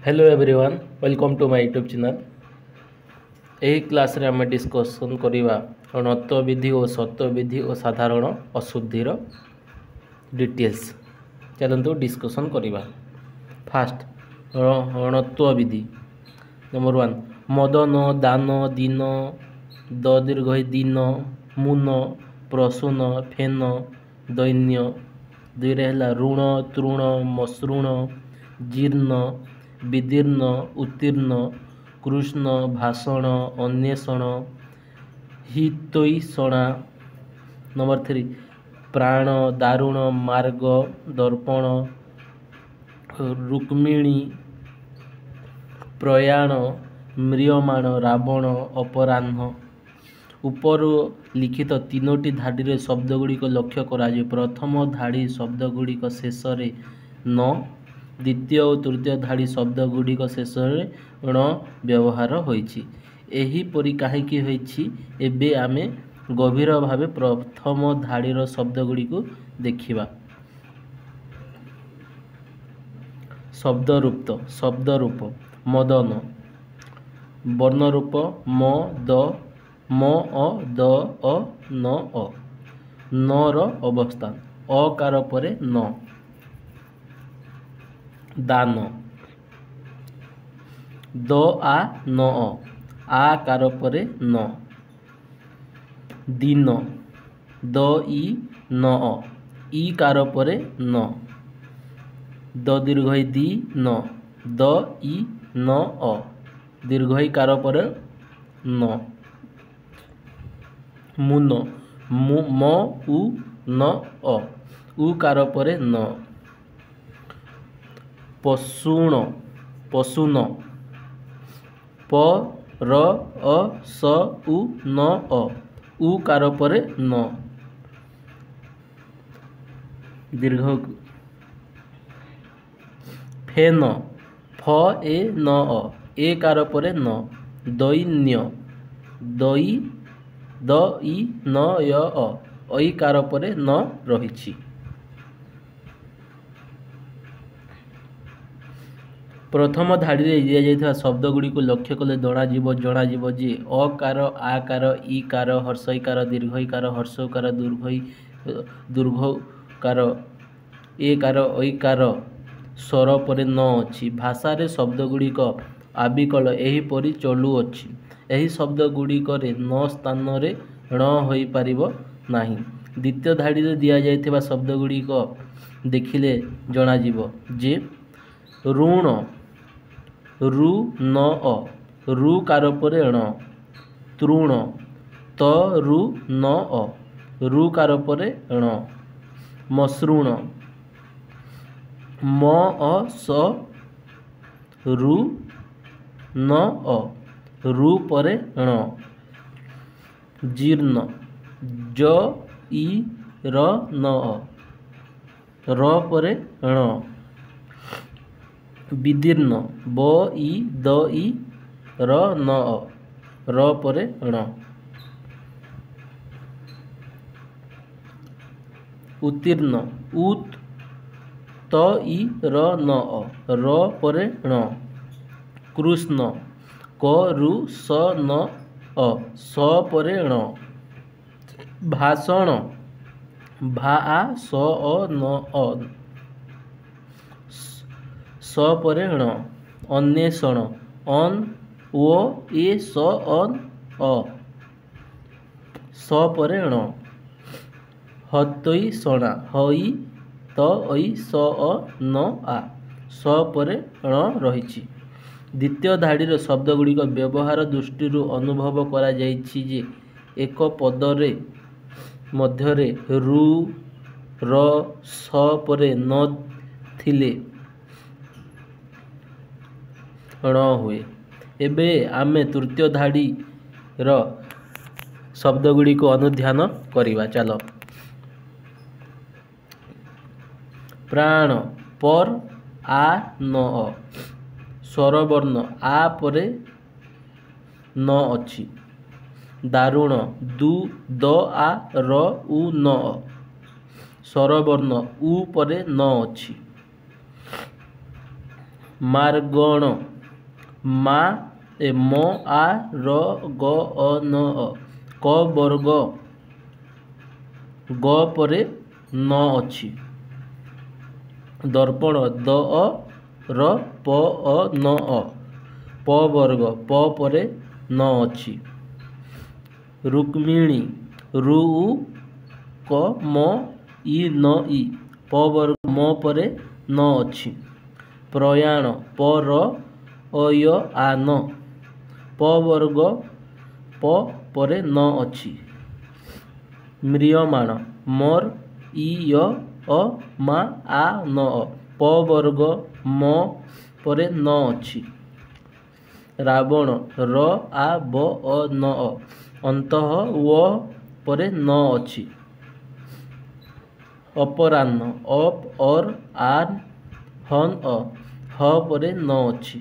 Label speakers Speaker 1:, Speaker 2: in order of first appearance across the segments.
Speaker 1: Hello everyone welcome to my YouTube channel. यही class रे आम डिस्कसन करवा णत्व विधि और सत्व विधि और साधारण अशुद्धि डिटेल्स। चलते डिस्कसन करवा। फास्ट णत्व विधि नंबर 1 मदन दान दिन द दीर्घ दिन मुन प्रसून फेन दैन्य दुईरे ऋण तृण मसृण जीर्ण विदीर्ण उत्तीर्ण कृष्ण भाषण अन्वेषण हितैषणा। नंबर 3 प्राण दारुण मार्ग दर्पण रुक्मिणी प्रयाण म्रियमाण रावण अपराह्न। ऊपर लिखित तीनोटी धाड़ी रे शब्दगुड़िक लक्ष्य करा। प्रथम धाड़ी शब्दगुड़िक शेष न, द्वितीय और तृतीय धाड़ी शब्दगुड़िक शेष ण व्यवहार होइछि। एहीपरि काहेकि होइछि एबे आमे गभीर भावे प्रथम धाड़ीर शब्दगुड़िक देखिबा। शब्दरूप मदन वर्णरूप म द म अ द अ न अ नर अवस्थान अकार परे न। दान द आ न आकार परे न। दिन द इ न इ कार परे न। द दीर्घ दी न द इ न दीर्घ कार परे न। मुन म उ न उ कार परे न। पशुन प र अ स उ न उ कार परे न दीर्घ। फेन फ ए न ए कार परे न। दैन्य दई द इ न य कार परे न रहिछि। प्रथम धाड़ी रे दिया जाइथिबा शब्दगुड़िक लक्ष्य कले जणाजिब जे अकार आकार इकार हर्षईकार दीर्घईकार हर्षकार दीर्घकार एकार ऐकार स्वर परे न अछि। भाषा रे शब्दगुड़िक आबिकल एहीपरि चलुअछि। एही शब्दगुड़िक रे न स्थान रे ण होई पारिबो नाही। द्वितीय धाड़ी रे दिया जाइथिबा शब्दगुड़िक देखिले जणाजिब जे ऋण रु न रु कार परे ण। तृण त रु न रु कार परे ण। मसृण म स रु न रु परे ण। जीर्ण ज इ र न र परे ण। विदीर्ण ब इ द इ र न र परे ण। उत्तीर्ण उत त इ र न र परे ण। कृष्ण क रु स न स परे ण। भाषण भा आ स न स परे ण। अन्वेषण अन ओ ए स अन स परे ण। हतैषणा हई त ऐ स न आ स परे ण रहिछि। द्वितीय धाड़ीर शब्दगुड़िक व्यवहार दृष्टि अनुभव करा जाइछि जे एक पदरे मध्यरे रु र स परे न थिले ण हुए। एबे आमे तृतीय धाड़ीर शब्दगुड़िक अनुध्यान करिबा। चलो प्राण पर आ न स्वरवर्ण आ परे न अछि। दारुण दु द आ र उ न स्वरवर्ण उ परे न अछि। मार्गण मा म आ र ग अ न अ क वर्ग ग परे न अछि। दर्पण द अ र प अ न अ प वर्ग प परे न अछि। रुक्मिणी रु उ क म इ न इ प वर्ग म परे न अछि। प्रयाण प र अ य आ न प वर्ग प परे न अछि। म्रियमाण मोर इ य अ मा आ न अ प वर्ग म परे न अछि। रावण र आ ब अ न अ अन्तः व परे न अछि। अपराह्न अप और आन हन अ ह परे न अछि।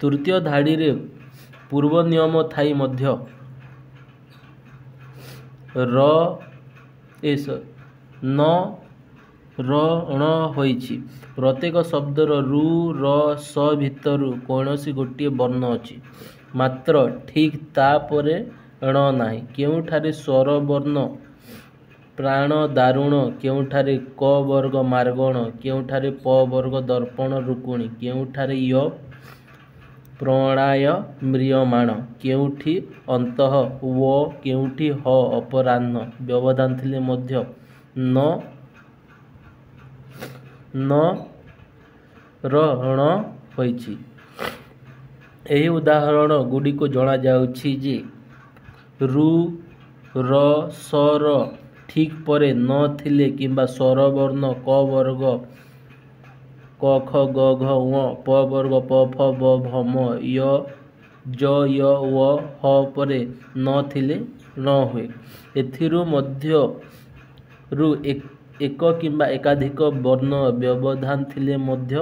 Speaker 1: तृतीय धाड़ीरे पूर्व नियम थाई मध्य र एस न ରଣ ହୋଇଛି। ପ୍ରତ୍ୟେକ ଶବ୍ଦର ରୁ ର ସ ଭିତରୁ କୌଣସି ଗୋଟିଏ ବର୍ଣ୍ଣ ଅଛି, ମାତ୍ର ଠିକ୍ ତାପରେ ଣ ନାହିଁ। କେଉଁଠାରେ ସ୍ୱର ବର୍ଣ୍ଣ ପ୍ରାଣ ଦାରୁଣ, କେଉଁଠାରେ କ ବର୍ଗ ମାର୍ଗଣ, କେଉଁଠାରେ ପ ବର୍ଗ ଦର୍ପଣ ରୁକ୍ମିଣୀ, କେଉଁଠାରେ ୟ ପ୍ରୟାଣ ମ୍ରିୟମାଣ, କେଉଁଠି ଅନ୍ତଃ ୱ, କେଉଁଠି ହ ଅପରାହ୍ନ ବ୍ୟବଧାନ ଥିଲେ ମଧ୍ୟ ନ ର ଣ ହୋଇଛି। ଏହି ଉଦାହରଣ ଗୁଡ଼ିକୁ ଜଣାଯାଉଛି ଯେ ରୁ ର ସ ର ଠିକ୍ ପରେ ନ ଥିଲେ କିମ୍ବା ସ୍ୱରବର୍ଣ୍ଣ କ ବର୍ଗ କ ଖ ଗ ଘ ଙ, ପ ବର୍ଗ ପ ଫ ବ ଭ ମ, ୟ ଜ ୟ ୱ ହ ପରେ ନ ଥିଲେ ଣ ହୁଏ। ଏଥିରୁ ମଧ୍ୟରୁ ଏକ କିମ୍ବା ଏକାଧିକ ବର୍ଣ୍ଣ ବ୍ୟବଧାନ ଥିଲେ ମଧ୍ୟ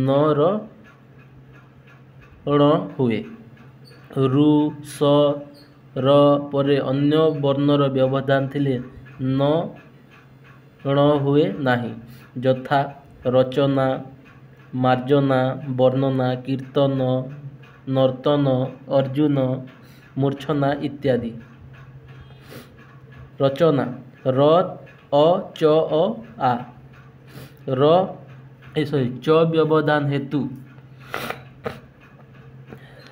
Speaker 1: ନ ର ଣ ହୁଏ। ରୁ ସ ର ପରେ ଅନ୍ୟ ବର୍ଣ୍ଣର ବ୍ୟବଧାନ ଥିଲେ ନ ଣ ହୁଏ ନାହିଁ, ଯଥା ରଚନା, ମାର୍ଜନା, ବର୍ଣ୍ଣନା, କୀର୍ତ୍ତନ, ନର୍ତ୍ତନ, ଅର୍ଜୁନ, ମୂର୍ଚ୍ଛନା ଇତ୍ୟାଦି। ରଚନା ର ଅ ଚ ଅ ଆ ଚ ବ୍ୟବଧାନ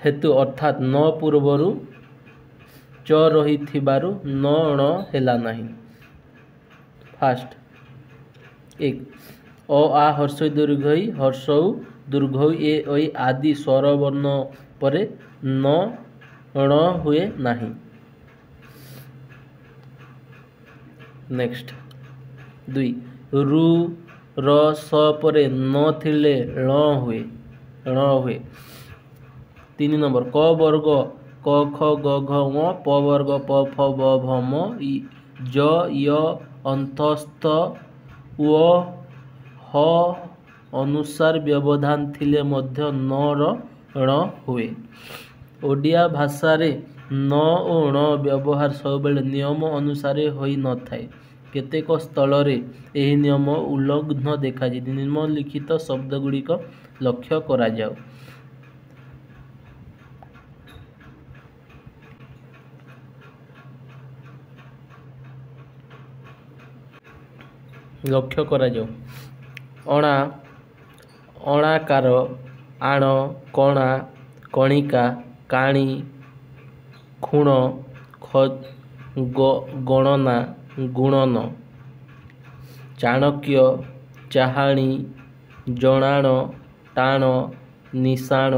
Speaker 1: ହେତୁ ଅର୍ଥାତ୍ ନ ପୂର୍ବରୁ ଚ ରହିଥିବାରୁ ନ ଣ ହେଲା ନାହିଁ। ଫାଷ୍ଟ 1 ଅ ଆ ହର୍ଷଇ ଦୀର୍ଘଇ ହର୍ଷଉ ଦୀର୍ଘଉ ଏ ଐ ଆଦି ସ୍ୱରବର୍ଣ୍ଣ ପରେ ନ ଣ ହୁଏ ନାହିଁ। ନେକ୍ସଟ 2 ରୁ ର ସ ପରେ ନ ଥିଲେ ଳ ହୁଏ। 3 ନମ୍ବର କ ବର୍ଗ କ ଖ ଗ ଘ ଙ, ପ ବର୍ଗ ପ ଫ ବ ଭ ମ, ଜ ୟ ଅନ୍ତଃସ୍ଥ ୱ ହ ଅନୁସାର ବ୍ୟବଧାନ ଥିଲେ ମଧ୍ୟ ନ ର ଣ ହୁଏ। ଓଡ଼ିଆ ଭାଷାରେ ନ ଓ ଣ ବ୍ୟବହାର ସବୁବେଳେ ନିୟମ ଅନୁସାରେ ହୋଇନଥାଏ। କେତେକ ସ୍ଥଳରେ ଏହି ନିୟମ ଉଲ୍ଲଙ୍ଘନ ଦେଖାଯାଇଛି। ନିମ୍ନଲିଖିତ ଶବ୍ଦଗୁଡ଼ିକ ଲକ୍ଷ୍ୟ କରାଯାଉ। ଅଣା, ଅଣାକାର, ଆଣ, କଣା, କଣିକା, କାଣି, ଖୁଣ, ଗଣନା, ଗୁଣନ, ଚାଣକ୍ୟ, ଚାହାଣି, ଜଣାଣ, ଟାଣ, ନିଶାଣ,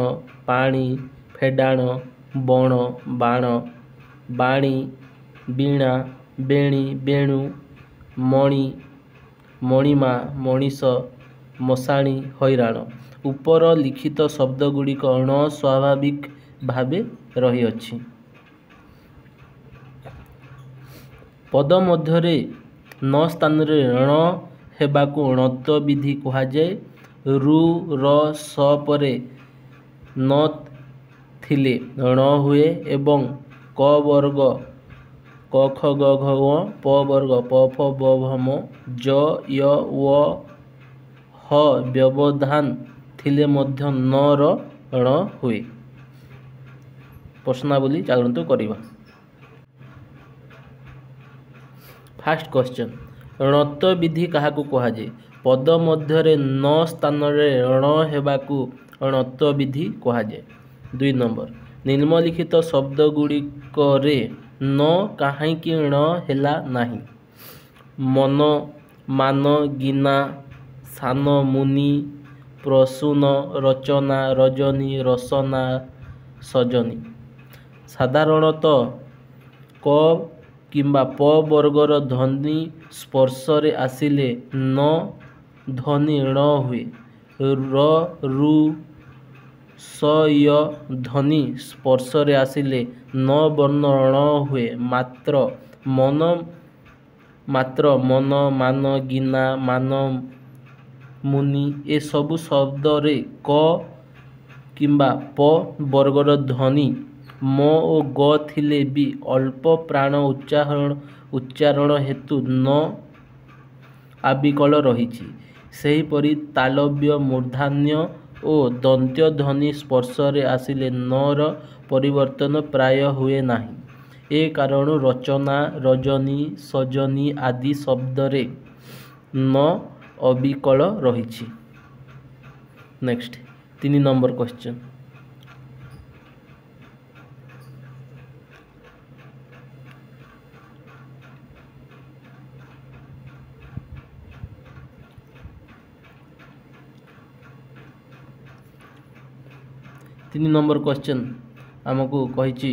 Speaker 1: ପାଣି, ଫେଡ଼ାଣ, ବଣ, ବାଣ, ବାଣୀ, ବୀଣା, ବେଣୀ, ବେଣୁ, ମଣି, ମଣିମା, ମଣିଷ, ମଶାଣି, ହଇରାଣ। ଉପର ଲିଖିତ ଶବ୍ଦଗୁଡ଼ିକ ଣ ସ୍ୱାଭାବିକ ଭାବେ ରହିଅଛି। ପଦ ମଧ୍ୟରେ ନ ସ୍ଥାନରେ ଣ ହେବାକୁ ଣତ୍ବ ବିଧି କୁହାଯାଏ। ରୁ ର ସ ପରେ ନ ଥିଲେ ଣ ହୁଏ ଏବଂ କ ବର୍ଗ କ ଖ ଗ ଘ ଙ, ପ ବର୍ଗ ପ ଫ ବ ଭ ମ, ଜ ୟ ୱ ह व्यवधान थिले मध्य न ର ଣ हुए। प्रश्नावली चलतु करवा। फास्ट क्वेश्चन णत्व विधि क्या कहुए पद मध्य न स्थान ण हेबाकू णत्व विधि कहुए। 2 नंबर निम्नलिखित शब्द गुड़िक न कहीं ण हैला नहीं। मन मान गिना सान मुनि प्रसून रचना रजनी रसना सजनी। साधारणतः क किंबा प वर्गर ध्वनि स्पर्श रे आसिले न ध्वनि ण हुए। र रु स य ध्वनि स्पर्श रे आसिले न वर्ण ण हुए। मात्र मन मान गिना मान मुनि ए सबु शब्द रे क किंबा प वर्गर ध्वनि म ओ ग थिले भी अल्प प्राण उच्चारण हेतु न आबिकल रही। सेहीपरि तालव्य मूर्धान्य और दंत्य ध्वनि स्पर्श रे आसिले न र परिवर्तन प्राय हुए नहीं। ए कारण रचना रजनी सजनी आदि शब्द रे न अबिकल रही। Next 3 number question 3 number question आमको कही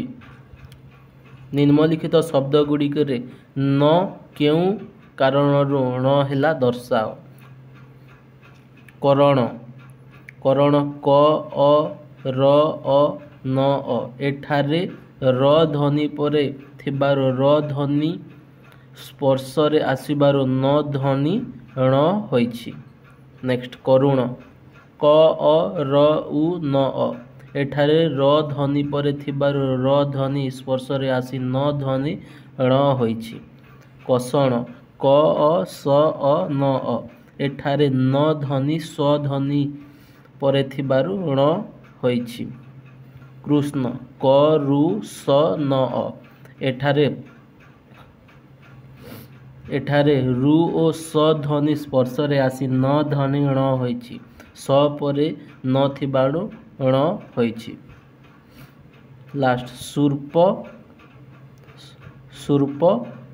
Speaker 1: निम्नलिखित शब्द गुड़िक न केउ कारण ण हैला दर्शाओ। करण करण क अ र अ न अ एठारे र ध्वनि परे थिबारु र ध्वनि स्पर्श रे आसिबारु न ध्वनि ण होइछि। नेक्स्ट करुण क अ र उ न अ एठारे र ध्वनि परे थिबारु र ध्वनि स्पर्श रे आसी न ध्वनि ण होइछि। कषण क अ स अ न अ एठारे न ध्वनि स्व ध्वनि परे थिबारु ण होइछि। कृष्ण क रु स न अ एठारे रु ओ स ध्वनि स्पर्श रे आसी न ध्वनि ण होइछि। स परे न थिबारु ण होइछि। लास्ट सूर्प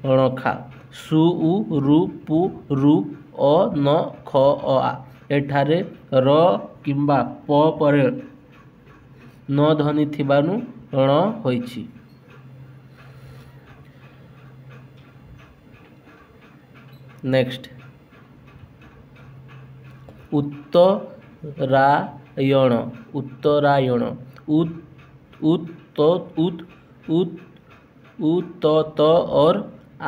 Speaker 1: णखा सु उ रु पु रु अ न ख अ आ एठारे र किंबा प परे न ध्वनि थिबारु ण होइछि। नेक्स्ट उत्तरायण उत्तरायण उत त और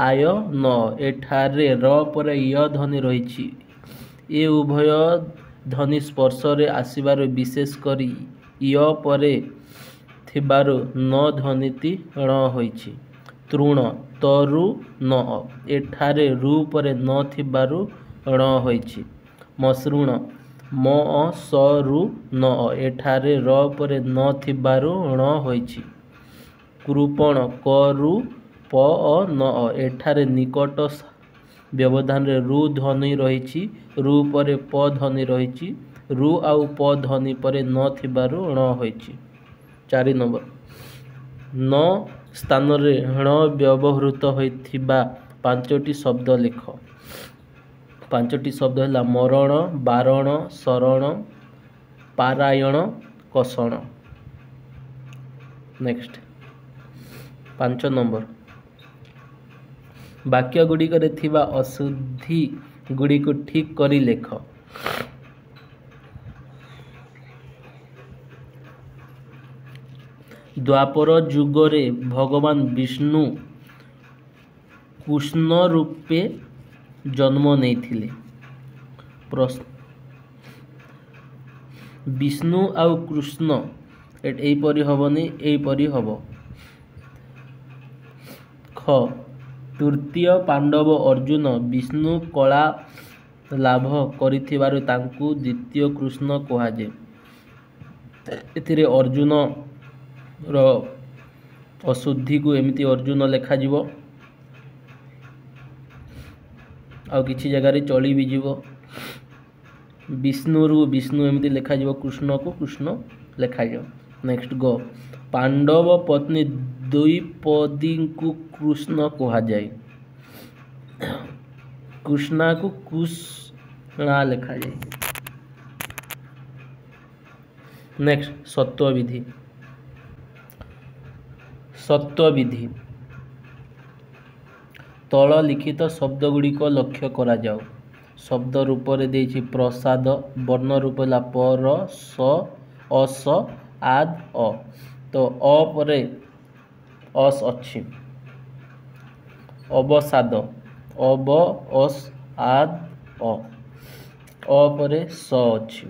Speaker 1: आय न एठारे र पर य ध्वनि रही। ये उभय ध्वनि स्पर्श रे आसिबार विशेष करी य परे थिबारु न ध्वनिति ण होइछि। तृण तरु न एठारे रु परे न थिबारु ण होइछि। मसृण म स रु न एठारे र परे न थिबारु ण होइछि। कृपण करु प न एठारे निकट व्यवधान रे रु ध्वनि रही। रु परे प ध्वनि रही। रु आउ प ध्वनि परे न थिबारु ण होइछि। 4 नंबर न स्थान रे ण व्यवहृत होइथिबा 5टी शब्द लिख। 5टी शब्द है मरण बारण शरण पारायण कषण। नेक्स्ट 5 नंबर वाक्य गुड़िक अशुद्धि गुड़िक ठीक करी लेख। द्वापर जुगरे भगवान विष्णु कृष्ण रूपे जन्म नहीं। प्रश्न विष्णु आउ कृष्ण एपरी हेनी एपरी हम। ख तृतीय पांडव अर्जुन विष्णु कला ଲାଭ କରିଥିବାରୁ ତାଙ୍କୁ ଦ୍ୱିତୀୟ କୃଷ୍ଣ କୁହାଯାଏ। ଏଥିରେ ଅର୍ଜୁନର ଅଶୁଦ୍ଧିକୁ ଏମିତି ଅର୍ଜୁନ ଲେଖାଯିବ, ଆଉ କିଛି ଜାଗାରେ ଚଳି ବି ଯିବ। ବିଷ୍ଣୁରୁ ବିଷ୍ଣୁ ଏମିତି ଲେଖାଯିବ, କୃଷ୍ଣକୁ କୃଷ୍ଣ ଲେଖାଯିବ। ନେକ୍ସଟ ଗ, ପାଣ୍ଡବ ପତ୍ନୀ ଦ୍ୱୌପଦୀଙ୍କୁ କୃଷ୍ଣ କୁହାଯାଏ। କୃଷ୍ଣାକୁ କୃଷ୍ଣା ଲେଖାଯାଏ। ନେକ୍ସଟ ସତ୍ୱବିଧି। ସତ୍ୱବିଧି ତଳ ଲିଖିତ ଶବ୍ଦ ଗୁଡ଼ିକ ଲକ୍ଷ୍ୟ କରାଯାଉ। ଶବ୍ଦ ରୂପରେ ଦେଇଛି ପ୍ରସାଦ, ବର୍ଣ୍ଣ ରୂପ ହେଲା ପର, ସ, ଅସ, ଆଦ, ଅ। ତ ଅ ପରେ ଅସ ଅଛି। ଅବସାଦ, ଅବ, ଅସ, ଆଦ, ଅ। ଅ ପରେ ସ ଅଛି।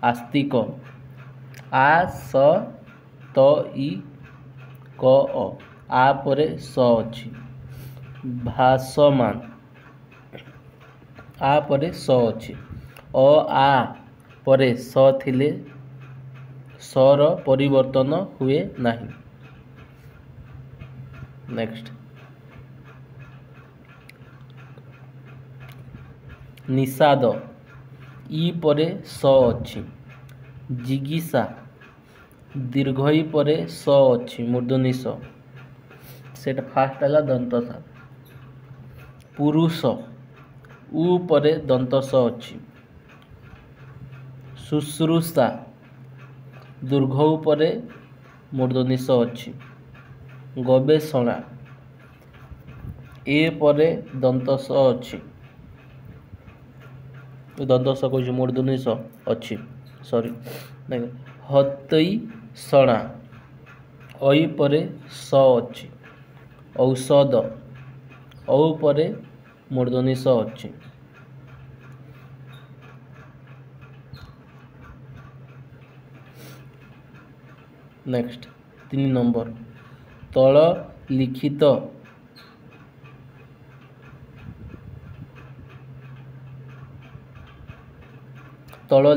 Speaker 1: ଆସ୍ତିକ, ଆ, ସ, ତ, ଇ, କ, ଅ। ଆ ପରେ ସ ଅଛି। ଭାସମାନ, ଆ ପରେ ସ ଅଛି। ଅ, ଆ ପରେ ସ ଥିଲେ ସର ପରିବର୍ତ୍ତନ ହୁଏ ନାହିଁ। ନେକ୍ସଟ ନିଷାଦ, ଇ ପରେ ସ ଅଛି। ଜିଗୀଷା, ଦୀର୍ଘ ଇ ପରେ ସ ଅଛି, ମୂର୍ଧନି ସ। ସେଟା ଫାଷ୍ଟ ହେଲା ଦନ୍ତ ସ। ପୁରୁଷ, ଉ ପରେ ଦନ୍ତ ସ ଅଛି। ଶୁଶ୍ରୂଷା, ଦୀର୍ଘ ଉ ପରେ ମୂର୍ଧନି ସ ଅଛି। ଗବେଷଣା, ଏ ପରେ ଦନ୍ତ ସ ଅଛି। ଦନ୍ତ ସ କହୁଛି, ମୂର୍ଧନି ସ ଅଛି, ସରି। ହତୈଷଣା, ଐ ପରେ ସ ଅଛି। ଔଷଧ, ଔ ପରେ ମୂର୍ଧନି ସ ଅଛି। ନେକ୍ସଟ 3 ନମ୍ବର, ତଳ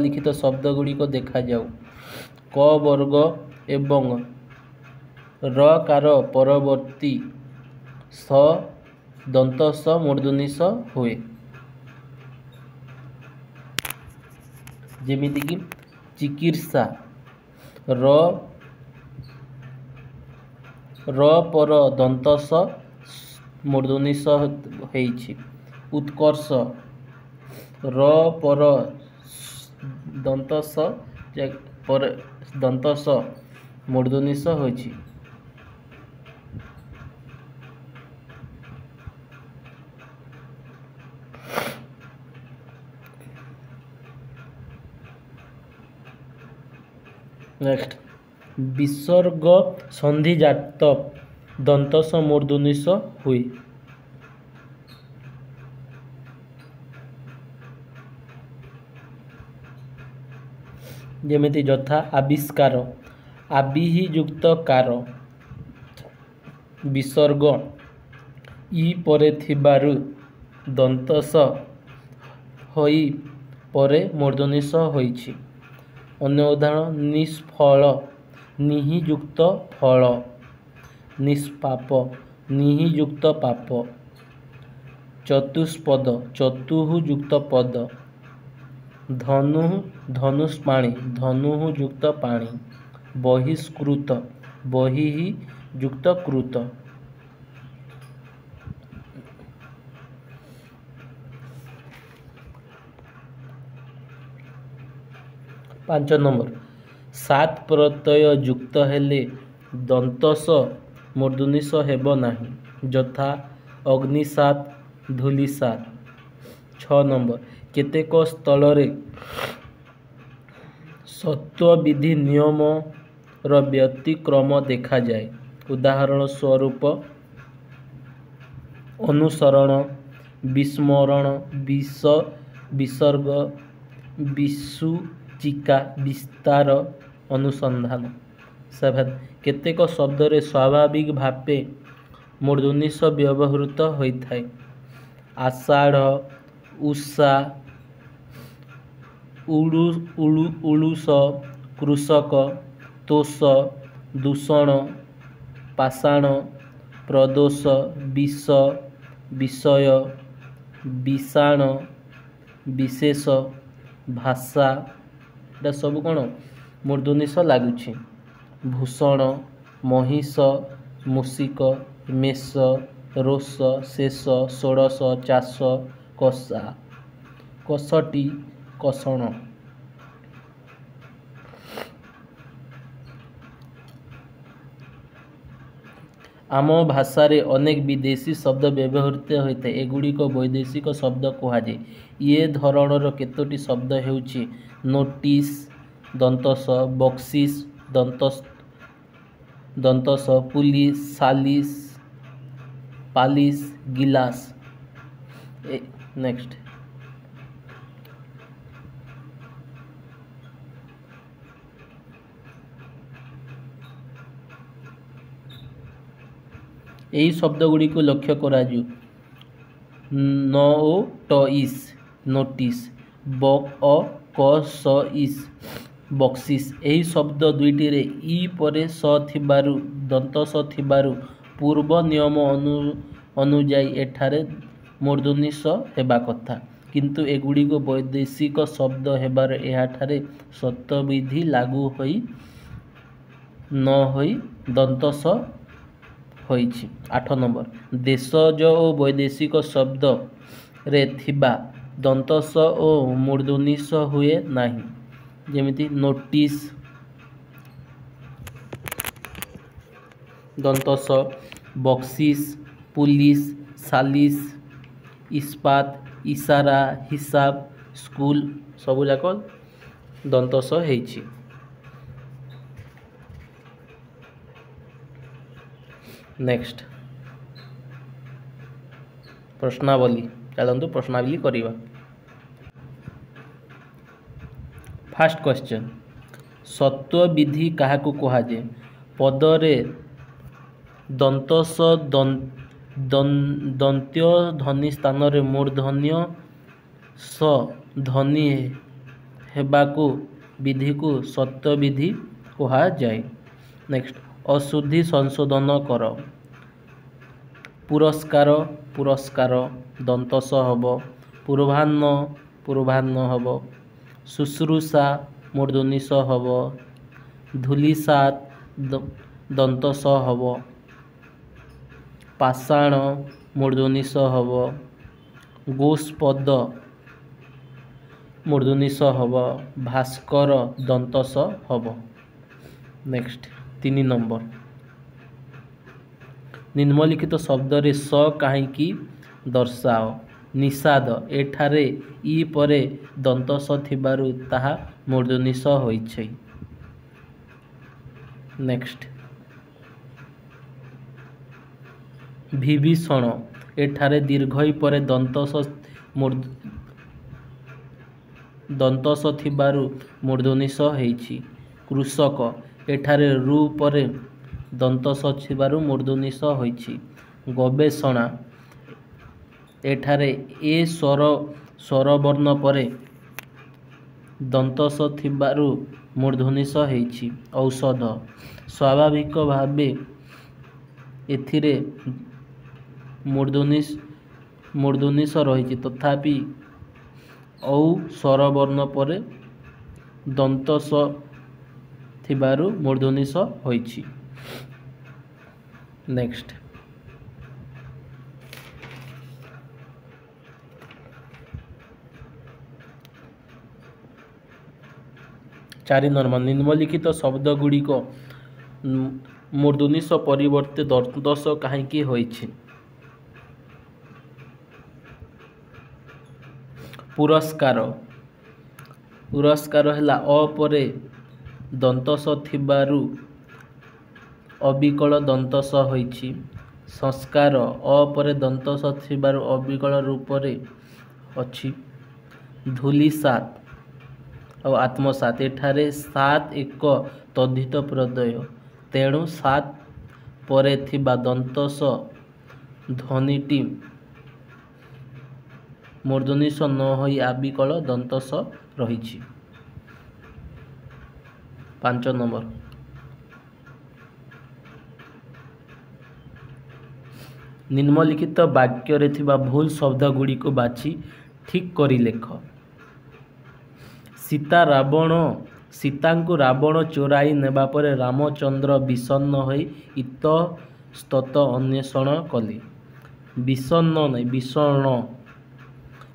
Speaker 1: ଲିଖିତ ଶବ୍ଦ ଗୁଡ଼ିକ ଦେଖାଯାଉ। କ ବର୍ଗ ଏବଂ ରକାର ପରବର୍ତ୍ତୀ ସ ଦନ୍ତ ସ ମୂର୍ଧନି ସ ହୁଏ। ଯେମିତିକି ଚିକିତ୍ସା, ର ପର ଦନ୍ତ ସ ମୂର୍ଧନି ସ ହେଇଛି। ଉତ୍କର୍ଷ, ର ପର ଦନ୍ତ ସ ପରେ ଦନ୍ତ ସ ମୂର୍ଧନି ସ ହୋଇଛି। ନେକ୍ସଟ ବିସର୍ଗ ସନ୍ଧିଜାତ ଦନ୍ତ ସ ମୂର୍ଧନି ସ ହୁଏ। ଯେମିତି ଯଥା ଆବିଷ୍କାର, ଆବିହି ଯୁକ୍ତ କାର। ବିସର୍ଗ ଇ ପରେ ଥିବାରୁ ଦନ୍ତ ସ ହୋଇ ପରେ ମୂର୍ଧନି ସ ହୋଇଛି। ଅନ୍ୟ ଉଦାହରଣ ନିଷ୍ଫଳ, ନିହି ଯୁକ୍ତ ଫଳ। ନିଷ୍ପାପ, ନିହି ଯୁକ୍ତ ପାପ। ଚତୁଷ୍ପଦ, ଚତୁଃ ଯୁକ୍ତ ପଦ। ଧନୁ, ଧନୁଷ୍ପାଣି, ଧନୁଃ ଯୁକ୍ତ ପାଣି। ବହିଷ୍କୃତ, ବହିଃ ଯୁକ୍ତ କୃତ। 5 ନମ୍ବର, ସାତ ପ୍ରତ୍ୟୟ ଯୁକ୍ତ ହେଲେ ଦନ୍ତ ସ ମୂର୍ଧନି ସ ହେବ ନାହିଁ। ଯଥା ଅଗ୍ନିସାତ, ଧୂଳିସାତ। 6 ନମ୍ବର, କେତେକ ସ୍ଥଳରେ ସତ୍ୱବିଧି ନିୟମର ବ୍ୟତିକ୍ରମ ଦେଖାଯାଏ। ଉଦାହରଣ ସ୍ୱରୂପ ଅନୁସରଣ, ବିସ୍ମରଣ, ବିସର୍ଗ, ବିସୂଚିକା, ବିସ୍ତାର, ଅନୁସନ୍ଧାନ। 7 କେତେକ ଶବ୍ଦରେ ସ୍ୱାଭାବିକ ଭାବେ ମୂର୍ଧନି ସ ବ୍ୟବହୃତ ହୋଇଥାଏ। ଆଷାଢ଼, ଉଷା ଉଳୁଷ କୃଷକ ତୋଷ ଦୂଷଣ ପାଷାଣ ପ୍ରଦୋଷ ବିଷ ବିଷୟ ବିଷାଣ ବିଶେଷ ଭାଷା ଏଟା ସବୁ କ'ଣ ମୂର୍ଦ୍ଧନିଶ ଲାଗୁଛି। ଭୂଷଣ ମହିଷ ମୂଷିକ ମେଷ ରୋଷ ଶେଷ ଷୋଡ଼ଶ ଚାଷ କଷା କଷଟି କଷଣ। ଆମ ଭାଷାରେ ଅନେକ ବିଦେଶୀ ଶବ୍ଦ ବ୍ୟବହୃତ ହୋଇଥାଏ, ଏଗୁଡ଼ିକ ବୈଦେଶିକ ଶବ୍ଦ କୁହାଯାଏ। ଏ ଧରଣର କେତୋଟି ଶବ୍ଦ ହେଉଛି ନୋଟିସ୍ ଦନ୍ତସ ବକ୍ସିସ୍ ଦନ୍ତସ ପୁଲିସ ସାଲିସ ପାଲିସ ଗିଲାସ। ନେକ୍ସଟ ଏହି ଶବ୍ଦଗୁଡ଼ିକୁ ଲକ୍ଷ୍ୟ କରାଯାଉ। ନୋଟିସ୍ ନୋଟିସ୍ ବକ୍ସିସ୍ ବକ୍ସିସ୍। ଏହି ଶବ୍ଦ ଦୁଇଟିରେ ଇ ପରେ ସ ଥିବାରୁ ଦନ୍ତସ ଥିବାରୁ ପୂର୍ବ ନିୟମ ଅନୁଯାୟୀ ଏଠାରେ ମୂର୍ଦ୍ଧନିଶ ହେବା କଥା, କିନ୍ତୁ ଏଗୁଡ଼ିକ ବୈଦେଶିକ ଶବ୍ଦ ହେବାରୁ ଏହାଠାରେ ଶବ୍ଦବିଧି ଲାଗୁ ନ ହୋଇ ଦନ୍ତସ ହୋଇଛି। 8 ନମ୍ବର ଦେଶଜ ଓ ବୈଦେଶିକ ଶବ୍ଦରେ ଥିବା ଦନ୍ତସ ଓ ମୂର୍ଦ୍ଧନିଶ ହୁଏ ନାହିଁ, ଯେମିତି ନୋଟିସ୍ ଦନ୍ତସ ବକ୍ସିସ୍ ପୁଲିସ ସାଲିସ ଇସ୍ପାତ ଇସାରା ହିସାବ ସ୍କୁଲ ସବୁଯାକ ଦନ୍ତସ ହେଇଛି। ନେକ୍ସଟ ପ୍ରଶ୍ନାବଳୀ ଚାଲନ୍ତୁ ପ୍ରଶ୍ନାବଳୀ କରିବା। ଫାର୍ଷ୍ଟ କ୍ୱେଶ୍ଚନ ସତ୍ତ୍ୱବିଧି କାହାକୁ କୁହାଯାଏ? ପଦରେ ଦନ୍ତସ ଦନ୍ତ୍ୟ ଧ୍ୱନି ସ୍ଥାନରେ ମୂର୍ଧନ୍ୟ ସ ଧ୍ୱନି ହେବାକୁ ବିଧିକୁ ସତ୍ତ୍ୱବିଧି କୁହାଯାଏ। ନେକ୍ସଟ ଅଶୁଦ୍ଧି ସଂଶୋଧନ କର। ପୁରସ୍କାର ପୁରସ୍କାର ଦନ୍ତସ ହେବ, ପୂର୍ବାହ୍ନ ହେବ, ଶୁଶ୍ରୂଷା ମୂର୍ଦ୍ଧନିଶ ହେବ, ଧୂଳିସାତ ଦନ୍ତସ ହେବ, ପାଷାଣ ମୂର୍ଦ୍ଧନିଶ ହେବ, ଗୋସ୍ପଦ ମୂର୍ଦ୍ଧନିଶ ହେବ, ଭାସ୍କର ଦନ୍ତସ ହେବ। ନେକ୍ସଟ 3 ନମ୍ବର ନିମ୍ନଲିଖିତ ଶବ୍ଦରେ ସ କାହିଁକି ଦର୍ଶାଅ? ନିଷାଦ ଏଠାରେ ଇ ପରେ ଦନ୍ତସ ଥିବାରୁ ତାହା ମୂର୍ଦ୍ଧନିଶ ହୋଇଛି। ନେକ୍ସଟ ବିଭୀଷଣ ଏଠାରେ ଦୀର୍ଘ ଇ ପରେ ଦନ୍ତସ ଥିବାରୁ ମୂର୍ଦ୍ଧନିଶ ହେଇଛି। କୃଷକ ଏଠାରେ ରୁ ପରେ ଦନ୍ତସ ଥିବାରୁ ମୂର୍ଦ୍ଧନିଶ ହୋଇଛି। ଗବେଷଣା ଏଠାରେ ଏ ସ୍ୱରବର୍ଣ୍ଣ ପରେ ଦନ୍ତସ ଥିବାରୁ ମୂର୍ଦ୍ଧନିଶ ହେଇଛି। ଔଷଧ ସ୍ୱାଭାବିକ ଭାବେ ଏଥିରେ ମୂର୍ଦ୍ଧନିଶ ରହିଛି, ତଥାପି ଔ ସ୍ୱରବର୍ଣ୍ଣ ପରେ ଦନ୍ତସ ଥିବାରୁ ମୂର୍ଦ୍ଧନିଶ ହୋଇଛି। ନେକ୍ସଟ 4 ନମ୍ବର ନିମ୍ନଲିଖିତ ଶବ୍ଦଗୁଡ଼ିକ ମୂର୍ଦ୍ଧନିଶ ପରିବର୍ତ୍ତେ ଦନ୍ତସ କାହିଁକି ହୋଇଛି? ପୁରସ୍କାର ହେଲା ଅ ପରେ ଦନ୍ତସ ଥିବାରୁ ଅବିକଳ ଦନ୍ତସ ହୋଇଛି। ସଂସ୍କାର ଅ ପରେ ଦନ୍ତସ ଥିବାରୁ ଅବିକଳ ରୂପରେ ଅଛି। ଧୂଳିସାତ ଆଉ ଆତ୍ମସାତ ଏଠାରେ ସାତ ଏକ ତଦ୍ଧିତ ପ୍ରତ୍ୟୟ, ତେଣୁ ସାତ ପରେ ଥିବା ଦନ୍ତସ ଧ୍ୱନିଟି मूर्धन्य स न होई आबिकल दंत स रही। 5 नंबर निम्नलिखित वाक्य रे थिबा भूल शब्द गुड़ी को बाछि ठीक करी लेख। सीता को रावण चोराई नेबा परे रामचंद्र विषण्ण होई इतस्तत अन्वेषण कले। विषण्ण नहीं विषण्ण।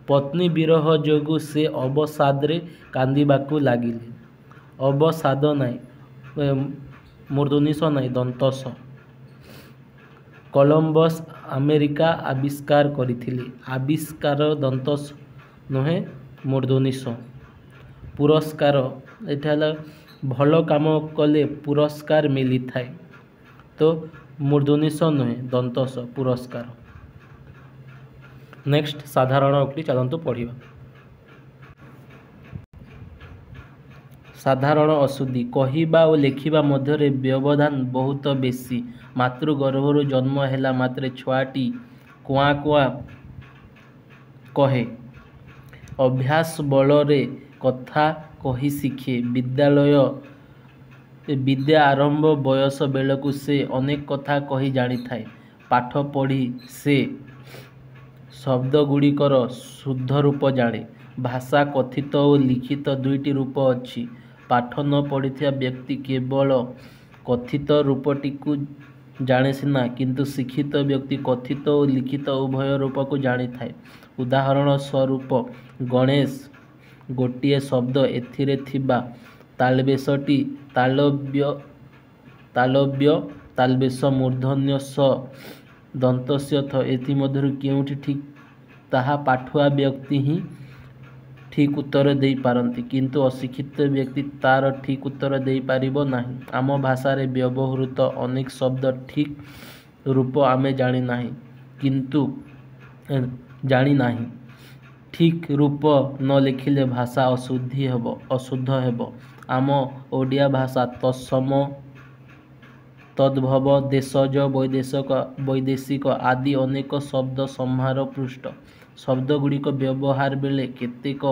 Speaker 1: पत्नी विरह जोगु से अवसादरे कांदिबाकू लागिले। अवसाद नहीं मूर्धन्य स नहीं दंत स। कोलंबस अमेरिका आविष्कार करथिले। आविष्कार दंत स नुहे मूर्धन्य स। पुरस्कार एठाला भल काम कले पुरस्कार मिली थाए तो मूर्धन्य स नुहे दंत स पुरस्कार। नेक्स्ट साधारण उक्ति चलंतु पढ़िबा। साधारण अशुद्धि कहिबा और लेखिबा मध्य व्यवधान बहुत बेसी। मातृगर्भरु जन्म हेला मात्रे छुआटी कुआ कुआ कहे। अभ्यास बलरे कथा कही शिखे। विद्या आरंभ बयस बेलकु से अनेक कथा कही जानी थाए। पाठ पढ़ी से शब्द गुड़िकर शुद्ध रूप जाने। भाषा कथित और लिखित दुईटी रूप अच्छी। पाठ न पढ़िथिया व्यक्ति केवल कथित रूपटी को जाने सिना किंतु शिक्षित व्यक्ति कथित और लिखित उभय रूप को जानी थाए। उदाहरण स्वरूप गणेश गोटिए शब्द एथिरे थिबा तालबेशटी तालव्य तालबेश मूर्धन्य स दंतस्य थ एथि मध्यरु केउठी ठीक ताहा पाठुआ व्यक्ति ही ठीक उत्तर दे पारंती किंतु अशिक्षित व्यक्ति तार ठीक उत्तर दे पारिबो नाही। आम भाषा रे व्यवहृत अनेक शब्द ठीक रूप आमे जानी नाही किंतु जानी नाही। ठीक रूप न लिखिले भाषा अशुद्ध हेबो। आम ओडिया भाषा तत्सम तद्भव देशज वैदेशिक आदि अनेक शब्द संहार पृष्ठ। शब्द गुड़िक व्यवहार बेले केतेक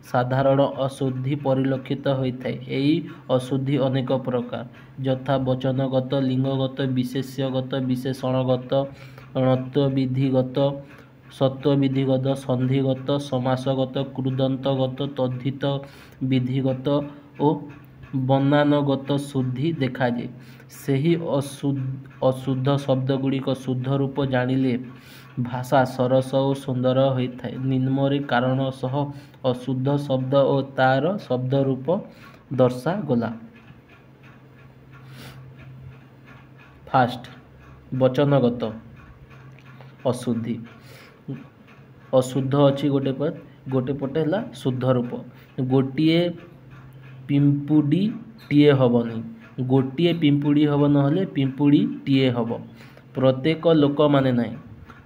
Speaker 1: साधारण अशुद्धि परिलक्षित होता है। यही अशुद्धि अनेक प्रकार यथा वचनगत लिंगगत विशेष्यगत विशेषणगत णत्व विधिगत सत्व विधिगत संधिगत समासगत कृदंतगत तद्धित विधिगत और बनानगत शुद्धि देखा जाए। सही अशुद्ध शब्द गुड़िक शुद्ध रूप जानिले भाषा सरस और सुंदर होता है। निम्न कारण सह अशुद्ध शब्द और तार शब्द रूप दर्शा गला। फास्ट वचनगत अशुद्धि अशुद्ध अच्छी गोटे पटे है शुद्ध रूप। गोटे पिंपुड़ी टीए हबनी। गोटे पिंपुड़ी हम ना पिंपुड़ी टीए हम। प्रत्येक लोक माने नहीं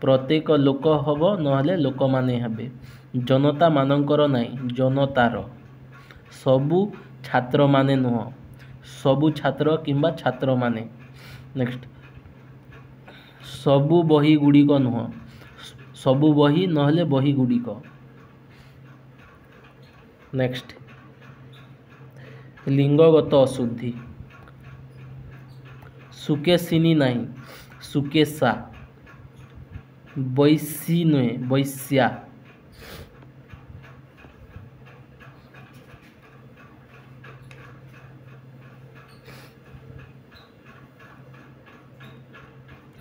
Speaker 1: प्रत्येक लोक हम ना लोक माने हेबे। जनता मानकर नहीं जनतार। सबु छात्र माने नुह सबु छात्र किंबा छात्र माने। नेक्स्ट सबु बही गुड़िक नुह सबु बही नहले बही गुड़िक। नेक्स्ट लिंगगत अशुद्धि सुकेशिनी नहीं सुकेशा। वैशी नुहे वैश्या।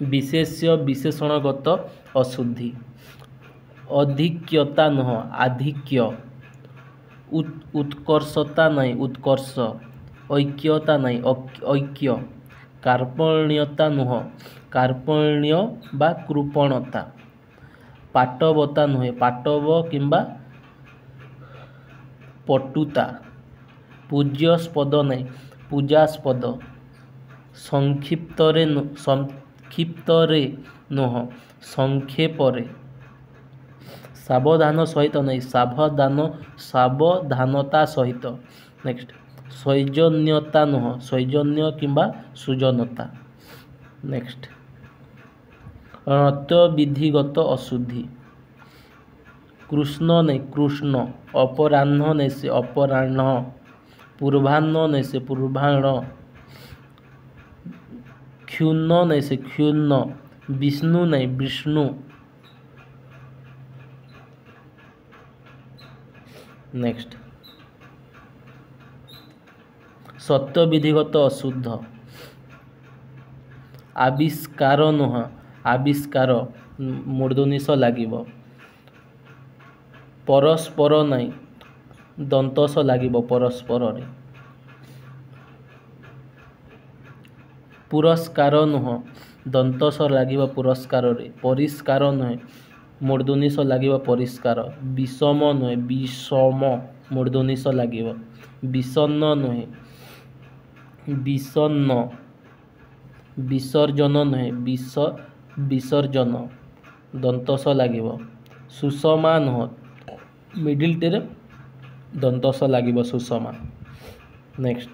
Speaker 1: विशेष्य विशेषणगत अशुद्धि अधिक्यता नुह आधिक्य। उत्कर्षता नहीं उत्कर्ष। ऐक्यता नहीं ऐक्य। कार्पण्यता नुह कार्पण्य बा कृपणता। पाटवता नुहे पाटव किंबा पटुता। पूज्यस्पद नहीं पूजास्पद। संक्षिप्तरे नुह संक्षेपरे। सावधान सहित नहीं सावधानता सहित। नेक्स्ट सौजन्यता नुह सौजन्य किंबा सुजनता। नेक्स्ट णत्व विधिगत अशुद्धि कृष्ण नहीं कृष्ण, अपराह्न नहीं से अपराह्न, पूर्वाह्न नहीं से पूर्वाह्न, क्षुण्ण नहीं से क्षुण्ण, विष्णु नहीं विष्णु। नेक्स्ट सत्य विधिगत अशुद्ध, आविष्कार नुह, आविष्कार मूर्धनिश लागिब, परस्पर नहीं दंतस लागिब परस्पर रे, पुरस्कार नुह दंतस लागिब पुरस्कार रे, परिष्कार नुहे मूर्धनिश लागिब परिष्कार, विषम नुहे विषम मूर्धनिश लागिब, विषन्न नुहे विषन्न, विसर्जन नुहे विसर्जन दंतस लागिब, सुषमा नुह मिडिल टेरे दंतस लागिब सुषमा। नेक्स्ट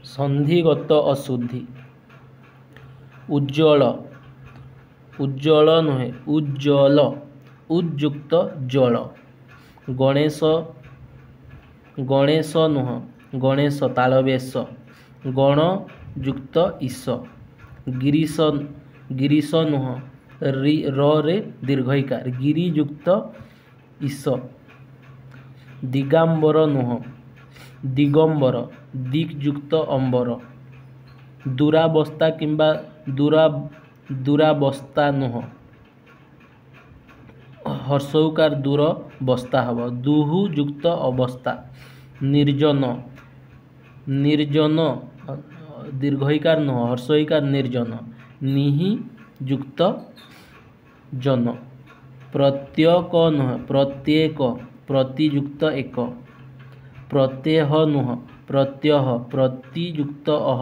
Speaker 1: संधिगत अशुद्धि, उज्ज्वल, उज्ज्वल नुहे उज्ज्वल, उज्जुक्त जल, गणेश, गणेश नुह गणेश तालवेश, गण युक्त ईश, गिरीश, गिरीश नुह र रे दीर्घईकार गिरियुक्त ईश, दिगांबर नुह दिगंबर दिग्युक्त अंबर, दुरावस्था किंबा दुरावस्था नुह हर्षौकार दूर बस्ता हब, दुहु युक्त अवस्था, निर्जन, निर्जन दीर्घईकार नुह हर्षईकार निर्जन, निहि युक्त जन, प्रत्यक नुह प्रत्येक प्रतियुक्त एक, प्रत्यय नुह प्रत्यय प्रतियुक्त अह,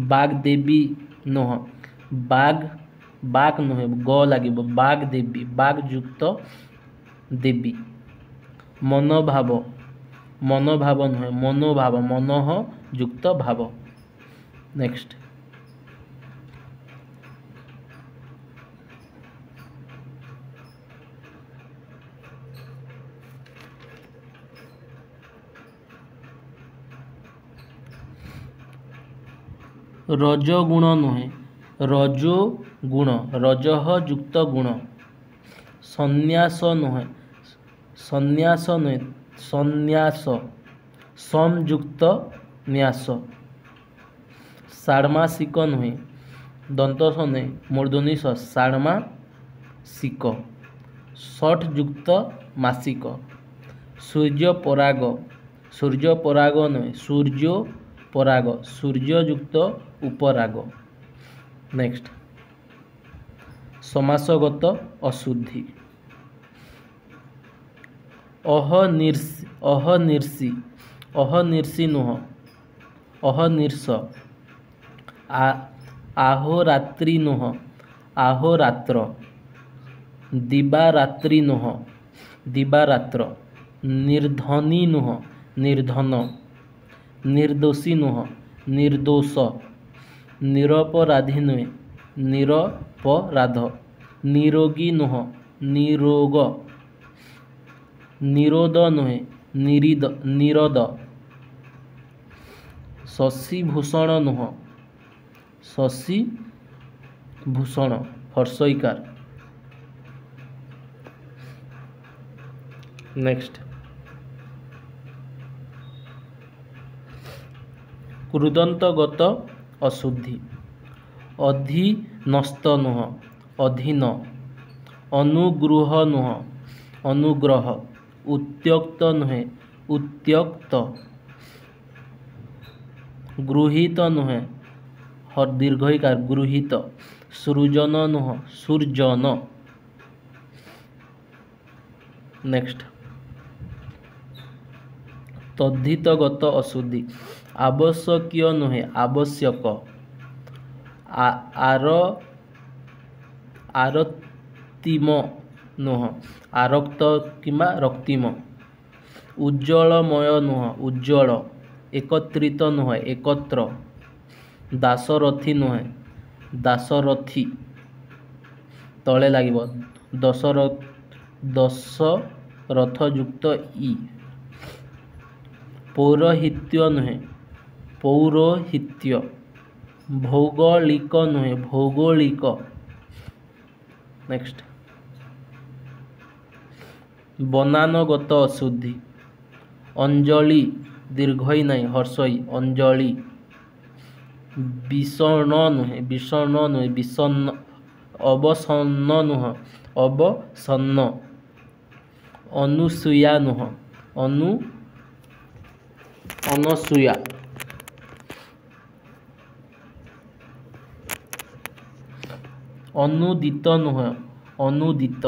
Speaker 1: बागदेवी नुह बाग, बाग नुहे ग लगे बाग देवी बाग युक्त देवी, मनोभाव, मनोभाव नुहे मनोभाव मनोह युक्त भाव। नेक्स्ट रजोगुण नुहे रजो गुण, रजह युक्त गुण, संन्यास नुहे संन्यास नुहे संन्यास, संयुक्त न्यास, षाण्मासिक नुहे दंतस नुहे मूर्धनिश षाण्मासिक, षठ युक्त मासिक, सूर्य पराग, सूर्य पराग नुहे सूर्य पराग, सूर्य युक्त उपराग। नेक्स्ट समासगत अशुद्धि, अहनिर्षि, अहनिर्षि, अहनिर्षि नुह अहनिर्ष, आहोरात्रि नुह आहोरात्र, दिवारात्रि नुह दिवारात्र, निर्धनी नुह निर्धन, निर्दोषी नुह निर्दोष, निरपराधी नुहे निरपराध, निरोगी नुह निरोग, निरोध नुहे निरोध, शशिभूषण नुह शशिभूषण हर्षईकार। नेक्स्ट कृदंतगत अशुद्धि, अधीनस्थ नुह अधीन, अनुगृह नुह अनुग्रह, उत्यक्त नुहे उत्यक्त, गृहीत नुहे दीर्घईकार गृहीत, सृजन नुह सृजन। नेक्स्ट तद्धितगत अशुद्धि, आवश्यकीय नुहे आवश्यक, आरक्तिम नुह आरक्त किंबा रक्तिम, उज्ज्वलमय नुह उज्ज्वल, एकत्रित नुह एकत्र, ଦାସରଥୀ ନୁହେଁ, ଦାସରଥୀ ତଳେ ଲାଗିବ। ଦଶରଥ ଯୁକ୍ତ ଇ। ପୌରୋହିତ୍ୟ ନୁହେଁ, ପୌରୋହିତ୍ୟ। ଭୌଗୋଳିକ ନୁହେଁ, ଭୌଗୋଳିକ। ନେକ୍ସଟ, ବନାନଗତ ଅଶୁଦ୍ଧି। ଅଞ୍ଜଳି ଦୀର୍ଘଇ ନାହିଁ, ହର୍ଷଇ ଅଞ୍ଜଳି। ବିଷଣ୍ଣ ନୁହେଁ, ବିଷଣ୍ଣ ନୁହେଁ, ବିଷଣ୍ଣ। ଅବସନ୍ନ ନୁହଁ, ଅବସନ୍ନ। ଅନୁସୂୟା ନୁହଁ, ଅନସୂୟା। ଅନୁଦିତ ନୁହଁ, ଅନୁଦିତ।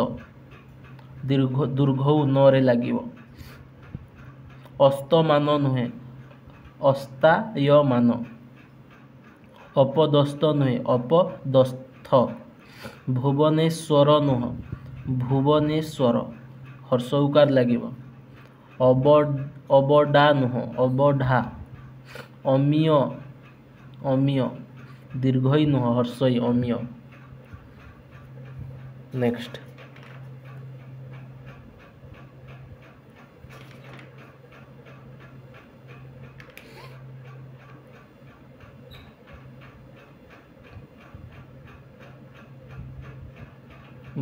Speaker 1: ଦୀର୍ଘଉ ନରେ ଲାଗିବ। ଅସ୍ତମାନ ନୁହେଁ, ଅସ୍ତାୟମାନ। ଅପଦସ୍ଥ ନୁହେଁ, ଅପଦସ୍ଥ। ଭୁବନେଶ୍ୱର ନୁହଁ, ଭୁବନେଶ୍ୱର। ହର୍ଷ ଉକାର ଲାଗିବ। ଅବଢା ନୁହଁ, ଅବଢା। ଅମିୟ, ଅମିୟ। ଦୀର୍ଘଇ ନୁହଁ, ହର୍ଷଇ ଅମିୟ। ନେକ୍ସଟ,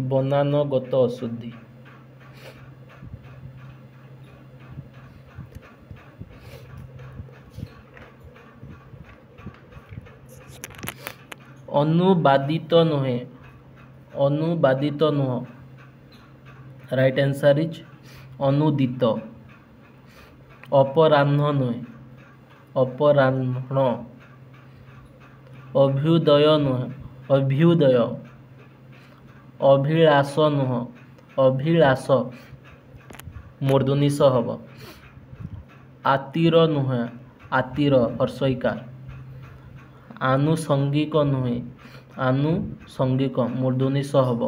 Speaker 1: ବନାନଗତ ଅଶୁଦ୍ଧି। ଅନୁବାଦିତ ନୁହେଁ, ଅନୁବାଦିତ ନୁହଁ। ରାଇଟ୍ ଆନ୍ସର ଇଜ୍ ଅନୁଦିତ। ଅପରାହ୍ନ ନୁହେଁ, ଅପରାହ୍ନ। ଅଭ୍ୟୁଦୟ ନୁହେଁ, ଅଭ୍ୟୁଦୟ। ଅଭିଳାଷ ନୁହଁ, ଅଭିଳାଷ। ମୂର୍ଧନିଶ ହବ। ଆତିର ନୁହେଁ, ଆତିର। ହର୍ଷଇକାର। ଆନୁଷଙ୍ଗିକ ନୁହେଁ, ଆନୁଷଙ୍ଗିକ। ମୂର୍ଧନିଶ ହବ।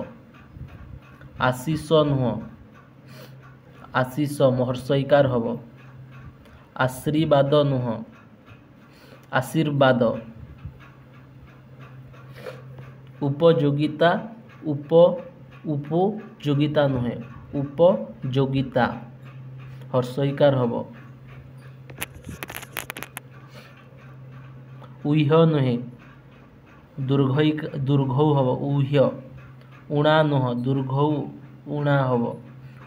Speaker 1: ଆଶିଷ ନୁହଁ, ଆଶିଷ। ହର୍ଷଇକାର ହବ। ଆଶୀର୍ବାଦ ନୁହଁ, ଆଶୀର୍ବାଦ। ଉପଯୋଗିତା, ଉପଯୋଗିତା ନୁହେଁ, ଉପଯୋଗିତା। ହର୍ଷଇକାର ହବ। ଉହ୍ୟ ନୁହେଁ, ଦୀର୍ଘଉ ହବ, ଉହ୍ୟ। ଉଣା ନୁହଁ, ଦୀର୍ଘଉ ଉଣା ହବ।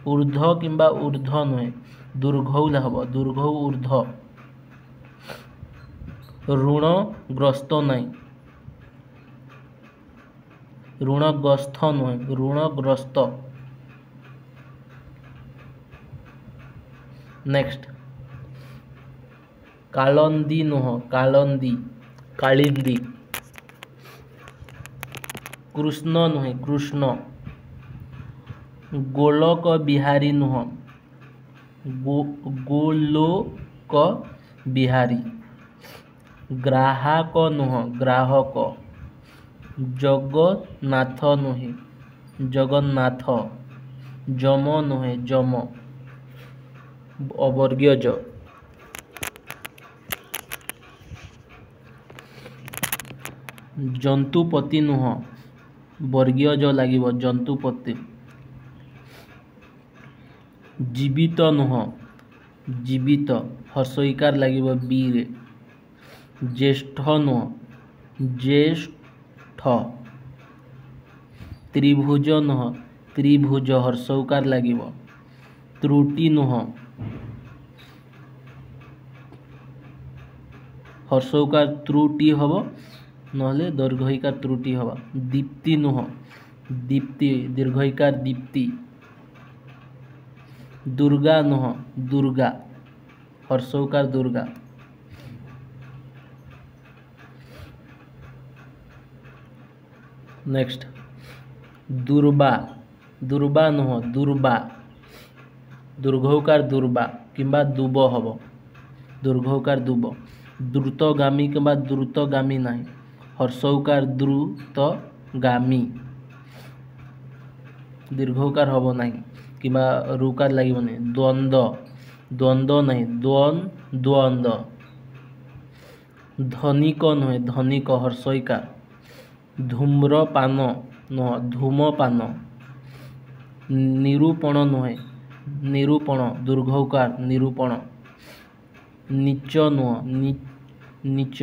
Speaker 1: ଊର୍ଦ୍ଧ କିମ୍ବା ଊର୍ଦ୍ଧ୍ୱ ନୁହେଁ, ଦୀର୍ଘଉ ହବ, ଦୀର୍ଘଉ ଊର୍ଦ୍ଧ୍ୱ। ଋଣଗ୍ରସ୍ତ ନାହିଁ, ଋଣଗ୍ରସ୍ତ ନୁହେଁ, ଋଣଗ୍ରସ୍ତ। ନେକ୍ସଟ, କାଳନ୍ଦୀ ନୁହଁ, କାଳନ୍ଦୀ। କାଳିନ୍ଦୀ। କୃଷ୍ଣ ନୁହେଁ, କୃଷ୍ଣ। ଗୋଲୋକ ବିହାରୀ ନୁହଁ, ଗୋଲୋକ ବିହାରୀ। ଗ୍ରାହକ ନୁହଁ, ଗ୍ରାହକ। ଜଗନ୍ନାଥ ନୁହେଁ, ଜଗନ୍ନାଥ। ଯମ ନୁହେଁ, ଯମ। ଅବର୍ଗୀୟ ଜ। ଯନ୍ତୁପତି ନୁହଁ, ବର୍ଗୀୟ ଜ ଲାଗିବ, ଯନ୍ତୁପତି। ଜୀବିତ ନୁହଁ, ଜୀବିତ। ହର୍ଷଇକାର ଲାଗିବ ବିରେ। ଜ୍ୟେଷ୍ଠ ନୁହଁ, ଜ୍ୟେଷ୍ଠ। ତ୍ରିଭୁଜ ନୁହଁ, ତ୍ରିଭୁଜ। ହର୍ଷଉକାର ଲାଗିବ। ତ୍ରୁଟି ନୁହଁ, ହର୍ଷଉକାର ତ୍ରୁଟି ହବ, ନହେଲେ ଦୀର୍ଘଇକାର ତ୍ରୁଟି ହବ। ଦୀପ୍ତି ନୁହଁ, ଦୀପ୍ତି। ଦୀର୍ଘଇକାର ଦୀପ୍ତି। ଦୁର୍ଗା ନୁହଁ, ଦୁର୍ଗା। ହର୍ଷଉକାର ଦୁର୍ଗା। ନେକ୍ସଟ, ଦୁର୍ବା। ଦୁର୍ବା ନୁହଁ, ଦୁର୍ବା। ଦୀର୍ଘଉକାର ଦୁର୍ବା କିମ୍ବା ଦୁବ ହବ, ଦୀର୍ଘଉକାର ଦୁବ। ଦ୍ରୁତଗାମୀ କିମ୍ବା ଦ୍ରୁତଗାମୀ ନାହିଁ, ହର୍ଷଉକାର ଦ୍ରୁତଗାମୀ। ଦୀର୍ଘଉକାର ହବ ନାହିଁ କିମ୍ବା ରୁକାର ଲାଗିବନି। ଦ୍ୱନ୍ଦ, ଦ୍ୱନ୍ଦ ନାହିଁ, ଦ୍ୱନ୍ଦ। ଧନିକ ନୁହେଁ ଧନିକ ହର୍ଷଇକାର। ଧୂମ୍ରପାନ ନୁହଁ ଧୂମପାନ। ନିରୂପଣ ନୁହେଁ ନିରୂପଣ ଦୀର୍ଘଉକାର ନିରୂପଣ। ନୀଚ ନୁହଁ ନୀଚ।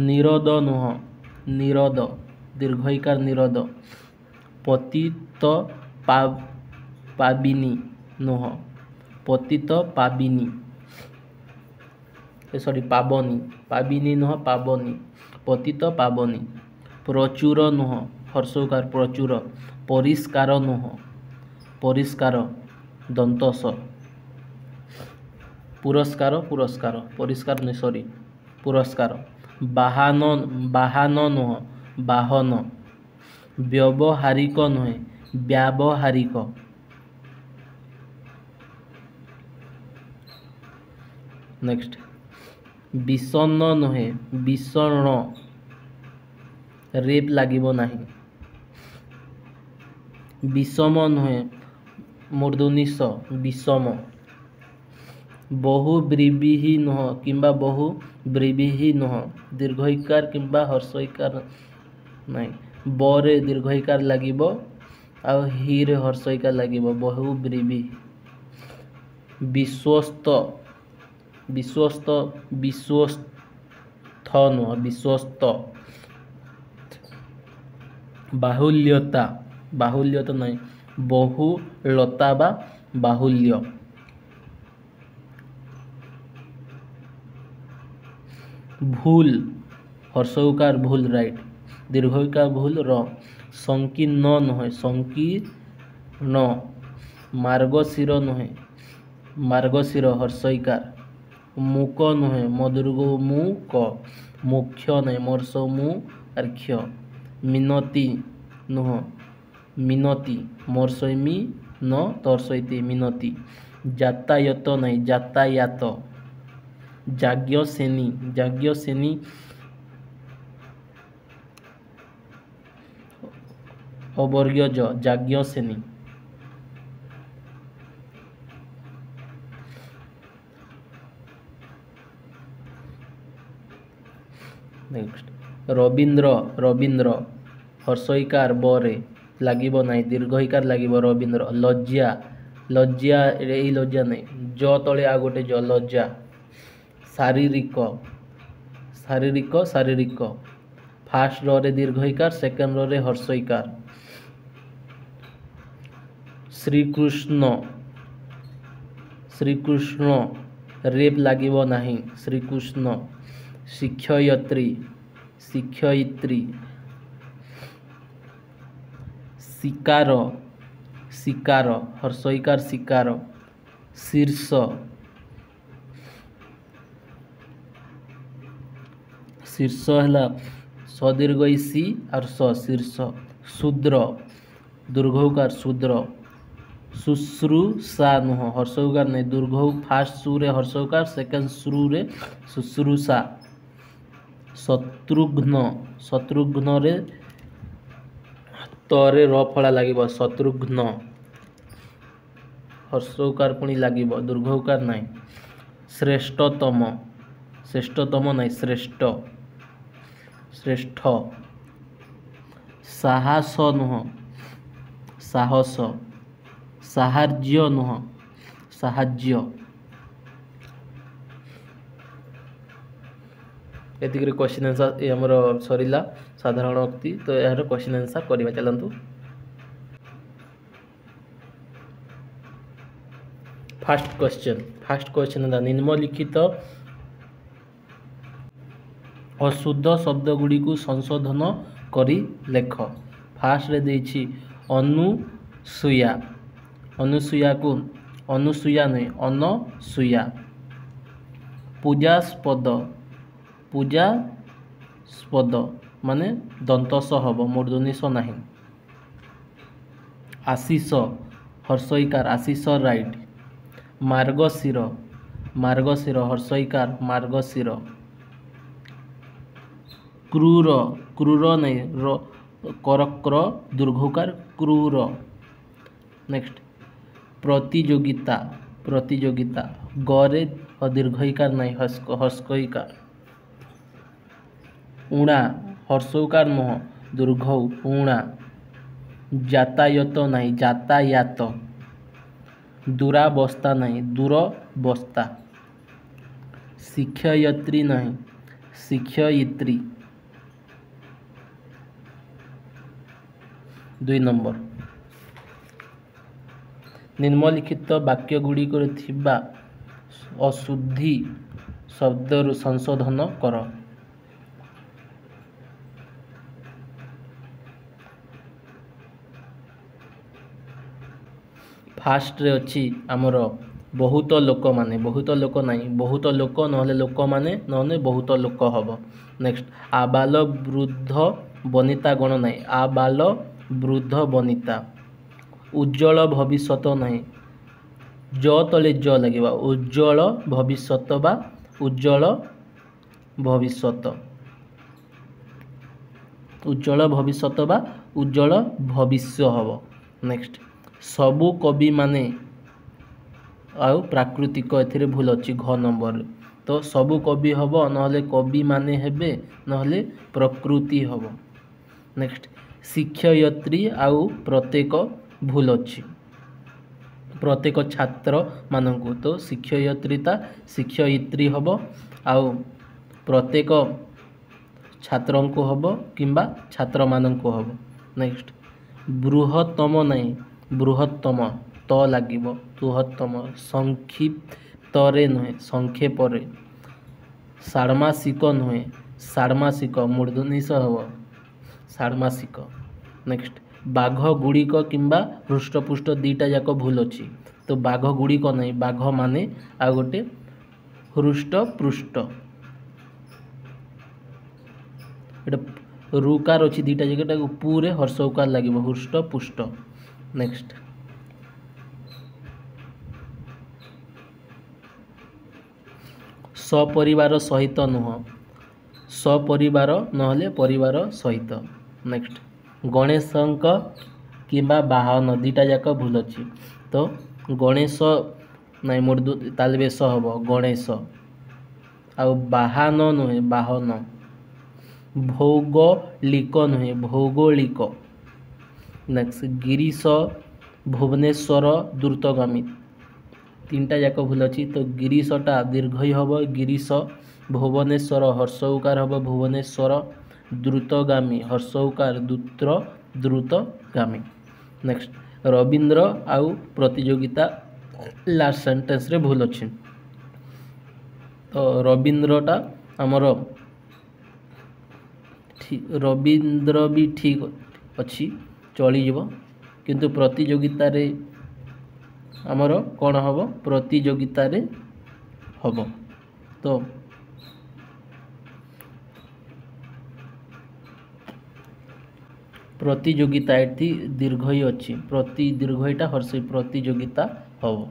Speaker 1: ନିରୋଦ ନୁହଁ ନିରୋଦ ଦୀର୍ଘଇକାର ନିରୋଦ। ପତିତ ପାବିନୀ ନୁହଁ ପତିତ ପାବିନୀ ପାବନୀ ପାବିନୀ ନୁହଁ ପାବନୀ ପତିତ ପାବନୀ। ପ୍ରଚୁର ନୁହଁ ହର୍ଷଉକାର ପ୍ରଚୁର। ପରିଷ୍କାର ନୁହଁ ପରିଷ୍କାର ଦନ୍ତସ। ପୁରସ୍କାର ପୁରସ୍କାର ପରିଷ୍କାର ନୁହେଁ ସରି ପୁରସ୍କାର। ବାହନ ନୁହଁ ବାହନ। ବ୍ୟବହାରିକ ନୁହେଁ ବ୍ୟାବହାରିକ। ନେକ୍ସଟ ବିଷଣ୍ଣ ନୁହେଁ ବିଷଣ୍ଣ ରେପ୍ ଲାଗିବ ନାହିଁ। ବିଷମ ନୁହେଁ ମୂର୍ଧନି ସ ବିଷମ। ବହୁ ବ୍ରୀହିଃ ନୁହଁ କିମ୍ବା ବହୁ ବ୍ରୀହିଃ ନୁହଁ ଦୀର୍ଘଇକାର କିମ୍ବା ହର୍ଷଇକାର ନାହିଁ। ବରେ ଦୀର୍ଘଇକାର ଲାଗିବ ଆଉ ହିରେ ହର୍ଷଇକାର ଲାଗିବ ବହୁ ବ୍ରୀହିଃ। ବିଶ୍ୱସ୍ତ ବିଶ୍ୱସ୍ତ ବିଶ୍ୱସ୍ତ ନୁହଁ ବିଶ୍ୱସ୍ତ। ବାହୁଲ୍ୟତା ବାହୁଲ୍ୟତା ନାହିଁ ବହୁଳତା ବା ବାହୁଲ୍ୟ। ଭୁଲ ହର୍ଷଉକାର ଭୁଲ ରାଇଟ୍ ଦୀର୍ଘଇକାର ଭୁଲ ର। ସଂକୀର୍ଣ୍ଣ ନୁହେଁ ସଂକୀର୍ଣ୍ଣ। ମାର୍ଗଶିର ନୁହେଁ ମାର୍ଗଶିର ହର୍ଷଇକାର। ମୁକ ନୁହେଁ ମଦୀର୍ଘ ମୁକ। ମୁଖ୍ୟ ନୁହେଁ ମର୍ଷ ମୁ ଆର୍କ୍ଷ। ମିନତି ନୁହଁ ମିନତି ମର୍ଷଇ ମି ନ ତର୍ଷଇତେ ମିନତି। ଯାତାୟତ ନାହିଁ ଯାତାୟାତ। ଯାଜ୍ଞସେନୀ ଯାଜ୍ଞସେନୀ ଅବର୍ଗ୍ୟ ଜ ଯାଜ୍ଞସେନୀ। ନେକ୍ସଟ ରବୀନ୍ଦ୍ର ରବୀନ୍ଦ୍ର ହର୍ଷଇକାର ବରେ ଲାଗିବ ନାହିଁ ଦୀର୍ଘଇକାର ଲାଗିବ ରବୀନ୍ଦ୍ର। ଲଜ୍ଜା ଲଜ୍ଜା ଏଇ ଲଜ୍ଜା ନାହିଁ ଜ ତଳେ ଆଉ ଗୋଟେ ଜ ଲଜ୍ଜା। ଶାରୀରିକ ଶାରୀରିକ ଶାରୀରିକ ଫାର୍ଷ୍ଟ ରରେ ଦୀର୍ଘଇକାର ସେକେଣ୍ଡ ରରେ ହର୍ଷଇକାର। ଶ୍ରୀକୃଷ୍ଣ ଶ୍ରୀକୃଷ୍ଣ ରେପ୍ ଲାଗିବ ନାହିଁ ଶ୍ରୀକୃଷ୍ଣ। ଶିକ୍ଷୟିତ୍ରୀ ଶିକ୍ଷୟିତ୍ରୀ। ଶିକାର ଶିକାର ହର୍ଷଇକାର ଶିକାର। ଶୀର୍ଷ ଶୀର୍ଷ ହେଲା ସଦୀର୍ଘ ସି ଆଉ ସ ଶୀର୍ଷ। ଶୂଦ୍ର ଦୀର୍ଘଉକାର ଶୂଦ୍ର। ଶୁଶ୍ରୂଷା ନୁହଁ ହର୍ଷଉକାର ନାହିଁ ଦୀର୍ଘ ଫାର୍ଷ୍ଟ ସୁରେ ହର୍ଷଉକାର ସେକେଣ୍ଡ ଶ୍ରୁରେ ଶୁଶ୍ରୂଷା। ଶତ୍ରୁଘ୍ନ ଶତ୍ରୁଘ୍ନରେ ତରେ ର ଫଳା ଲାଗିବ ଶତ୍ରୁଘ୍ନ। ହର୍ଷଉକାର ପୁଣି ଲାଗିବ ଦୀର୍ଘଉକାର ନାହିଁ। ଶ୍ରେଷ୍ଠତମ ଶ୍ରେଷ୍ଠତମ ନାହିଁ ଶ୍ରେଷ୍ଠ ଶ୍ରେଷ୍ଠ। ସାହସ ନୁହଁ ସାହସ। ସାହାଯ୍ୟ ନୁହଁ ସାହାଯ୍ୟ। ଏତିକିରେ କ୍ୱେଶ୍ଚିନ୍ ଆନ୍ସର୍ ଆମର ସରିଲା ସାଧାରଣ ଉକ୍ତି। ତ ଏହାର କ୍ୱେଶ୍ଚିନ୍ ଆନ୍ସର୍ କରିବା ଚାଲନ୍ତୁ। ଫାର୍ଷ୍ଟ କ୍ୱେଶ୍ଚିନ୍ ହେଲା ନିମ୍ନଲିଖିତ ଅଶୁଦ୍ଧ ଶବ୍ଦ ଗୁଡ଼ିକୁ ସଂଶୋଧନ କରି ଲେଖ। ଫାର୍ଷ୍ଟରେ ଦେଇଛି ଅନୁସୂୟା ଅନୁସୂୟାକୁ ଅନୁସୂୟା ନୁହେଁ ଅନସୂୟା। ପୂଜାସ୍ପଦ ପୂଜାସ୍ପଦ ମାନେ ଦନ୍ତସ ହବ ମୂର୍ଧନିଶ ନାହିଁ। ଆଶିଷ ହର୍ଷଇକାର ଆଶିଷ ରାଇଟ୍। ମାର୍ଗଶିର ମାର୍ଗଶିର ହର୍ଷଇକାର ମାର୍ଗଶିର। କ୍ରୂର କ୍ରୂର ନାହିଁ କରକ୍ର ଦୀର୍ଘକାର କ୍ରୂର। ନେକ୍ସଟ ପ୍ରତିଯୋଗିତା ପ୍ରତିଯୋଗିତା ଗରେ दीर्घईकार नहीं हस्कईकार। उणा हर्षौकार नुह दीर्घ उणा। जातायत नहीं जातायात। दुरावस्था नहीं दूरवस्था। शिक्षयित्री नहीं शिक्षयित्री। 2 नंबर निम्नलिखित वाक्य गुड़िक अशुद्धि शब्द संशोधन कर। फास्ट रे अच्छी आमर बहुत लोक माने बहुत लोक नहीं बहुत लोक नहले लोक माने नहले बहुत लोक हम। नेक्स्ट आबाल वृद्ध वनिता गण नहीं आबाल वृद्ध वनिता। उज्ज्वल भविष्यत नहीं ज तले ज लगे उज्ज्वल भविष्यत बा उज्ज्वल भविष्यत उज्ज्वल भविष्यत बा उज्ज्वल भविष्य हम। नेक्स्ट सबु कवि माने आउ प्राकृतिक एथिरे भूल अच्छी घ नंबर तो सबु कवि हम नहले कवि माने हेबे नहले प्रकृति हम। नेक्स्ट शिक्षयित्री आउ प्रत्येक भूल अच्छी प्रत्येक छात्र मानू तो शिक्षयित्रीता शिक्षयित्री हम आउ प्रत्येक छात्र को हम किंबा छात्र मानू हम। नेक्स्ट बृहत्तम नहीं बृहत्तम त लगे बृहत्तम। संक्षिप्तरे नुहे संक्षेपरे। षाण्मासिक नुहे षाण्मासिक मूर्धनिश हम षाण्मासिक। नेक्स्ट बाघ गुड़िक किंबा हृष्टपुष्ट दीटा जाक भूल अच्छी तो बाघ गुड़िक नहीं बाघ माने आ गोटे हृष्टपृष्ट रुकार अच्छी दीटा जगह पूरे हर्ष उकार लगे हृष्टपुष्ट। नेक्स्ट सपरिवार सहित नुह सपरिवार नहले परिवार सहित। नेक्स्ट गणेशंक किंबा वाहन दीटा जाक भूल अच्छी तो गणेश नहीं मूर्धु तालबेश हम गणेश आउ वाहन नुहे वाहन। भौगोलिक नुहे भौगोलिक। नेक्स्ट गिरीश भुवनेश्वर द्रुतगामी 3टा जाक भूल अच्छी तो गिरीशटा दीर्घई हम गिरीश। भुवनेश्वर हर्ष उकार हम भुवनेश्वर। द्रुतगामी हर्ष उकार द्रुतगामी। नेक्स्ट रवींद्र आउ प्रतियोगिता लास्ट सेंटेंस रे भूल अच्छी तो रवींद्रटा आमर रवींद्र भी ठीक अच्छी चलीज किंतु प्रतियोगिता रे आमर कौन हम प्रतियोगिता रे हम तो प्रतियोगिता एटी दीर्घई अच्छी प्रति दीर्घईटा हर्षई प्रतियोगिता हम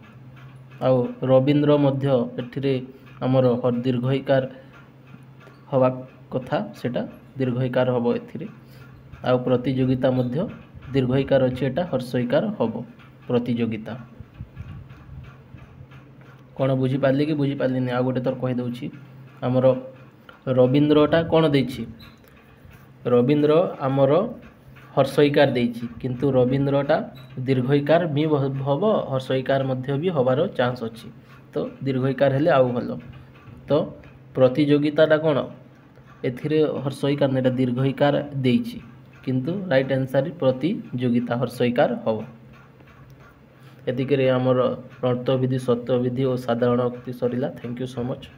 Speaker 1: आउ रवींद्र मध्य एठिरे आमर दीर्घईकार हवा कथा सेटा दीर्घईकार हम एथिरे आउ प्रतियोगिता मध्य दीर्घईकार अच्छी एटा हर्षईकार हम प्रतियोगिता। कौन बुझीपारे कि बुझीपारे आ गोटे थर कहीदे आमर रवींद्रटा कौन देछि रवींद्र आमर हर्षईकार देछि किंतु रवींद्रटा दीर्घईकार भी हम हर्षईकार मध्य भी हबार चांस अच्छी तो दीर्घईकार हेले आउ भल तो प्रतियोगिताटा कौन एथिरे हर्षईकार नहीं दीर्घईकार देछि किंतु राइट आंसर प्रतियोगिता हर्षईकार हम। एतिके आमर अर्थविधि सत्यविधि और साधारण उक्ति सरिला। Thank you so much.